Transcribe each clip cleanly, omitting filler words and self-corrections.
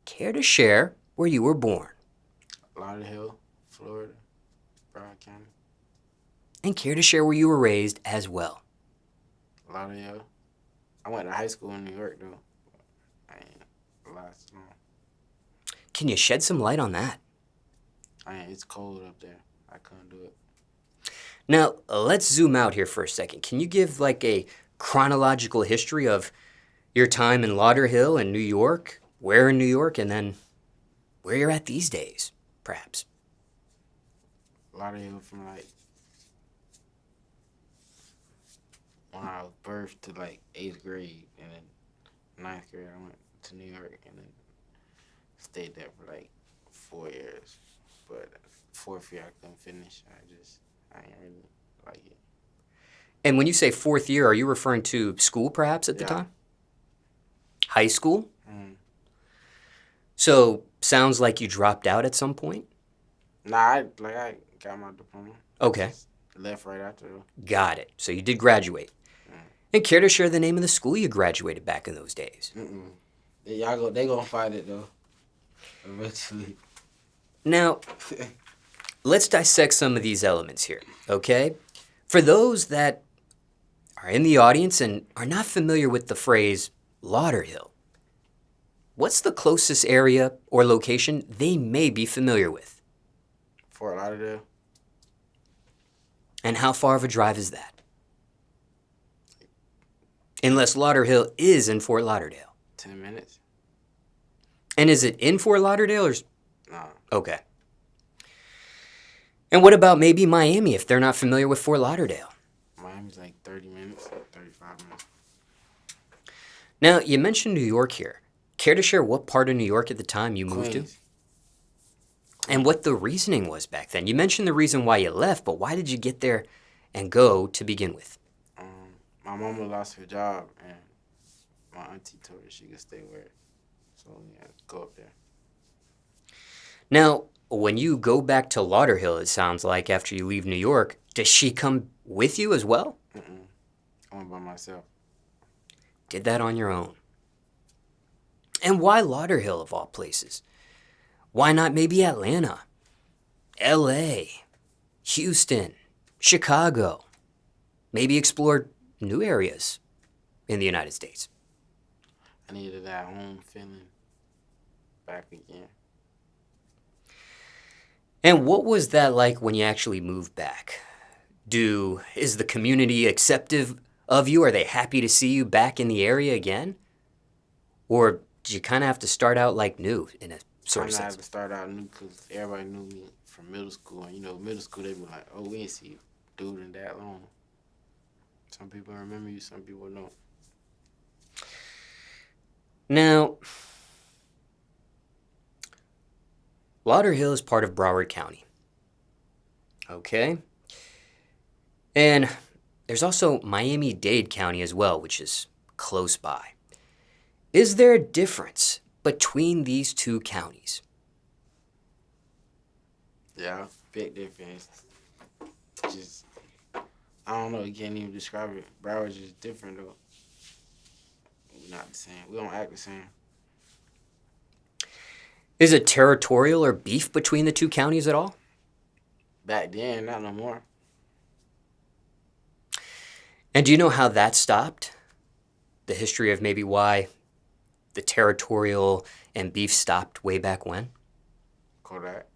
Care to share where you were born? Lauderhill, Florida, Broward County. And care to share where you were raised as well? Lauderhill. I went to high school in New York, though. I ain't last long. Can you shed some light on that? It's cold up there. I couldn't do it. Now, let's zoom out here for a second. Can you give like a chronological history of your time in Lauderhill and New York, where in New York, and then where you're at these days, perhaps? Lauderhill from like when I was birthed to like 8th grade, and then 9th grade I went to New York, and then stayed there for like 4 years. But 4th year I couldn't finish. I ain't really like it. And when you say 4th year, are you referring to school perhaps at the time? High school? So, sounds like you dropped out at some point? Nah, I got my diploma. Okay. Just left right after. Got it. So you did graduate. And care to share the name of the school you graduated back in those days? They gonna find it though, eventually. Now, let's dissect some of these elements here, okay? For those that are in the audience and are not familiar with the phrase Lauderhill, what's the closest area or location they may be familiar with? Fort Lauderdale. And how far of a drive is that? Unless Lauderhill is in Fort Lauderdale. 10 minutes. And is it in Fort Lauderdale or? Nah. Okay. And what about maybe Miami if they're not familiar with Fort Lauderdale? Miami's like 30 minutes, 35 minutes. Now, you mentioned New York here. Care to share what part of New York at the time you moved to? Queens. And what the reasoning was back then? You mentioned the reason why you left, but why did you get there and go to begin with? My mama lost her job, and my auntie told her she could stay with her. So, yeah, go up there. Now, when you go back to Lauderhill, it sounds like, after you leave New York, does she come with you as well? I went by myself. Did that on your own. And why Lauderhill of all places? Why not maybe Atlanta, LA, Houston, Chicago? Maybe explore new areas in the United States. I needed that home feeling back again. And what was that like when you actually moved back? Is the community acceptive of you? Are they happy to see you back in the area again? Or did you kind of have to start out like new in a sort of sense? I had to start out new because everybody knew me from middle school. And, middle school, they be like, oh, we ain't see you dude in that long. Some people remember you, some people don't. Now, Lauderhill is part of Broward County. Okay? And there's also Miami-Dade County as well, which is close by. Is there a difference between these two counties? Yeah, big difference. Just, I don't know, you can't even describe it. Broward's just different, though. We're not the same. We don't act the same. Is it territorial or beef between the two counties at all? Back then, not no more. And do you know how that stopped? The history of maybe why the territorial and beef stopped way back when? Kodak.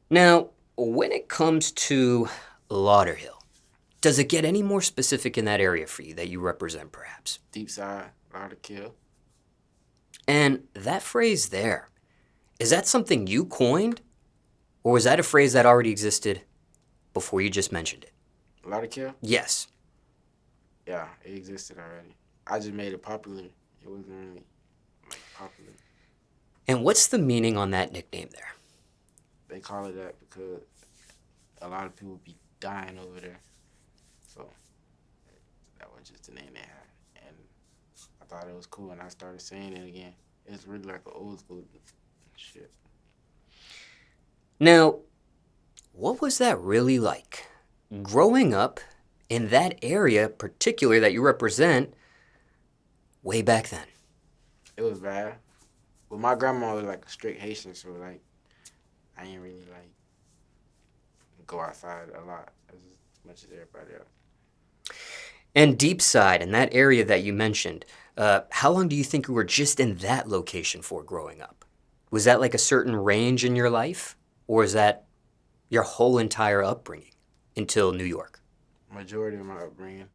Now, when it comes to Lauderhill, does it get any more specific in that area for you that you represent, perhaps? Deepside, Lauderkill. And that phrase there, is that something you coined? Or was that a phrase that already existed before you just mentioned it? Lauderkill? Yes. Yeah, it existed already. I just made it popular. It wasn't really popular. And what's the meaning on that nickname there? They call it that because a lot of people be dying over there. So that was just the name they had. And I thought it was cool, and I started saying it again. It's really like an old school shit. Now, what was that really like? Growing up in that area, particular that you represent, way back then? It was bad. But my grandma was like a strict Haitian, so like I ain't really like go outside a lot as much as everybody else. And Deepside, in that area that you mentioned, how long do you think you were just in that location for growing up? Was that like a certain range in your life? Or is that your whole entire upbringing until New York? Majority of my upbringing.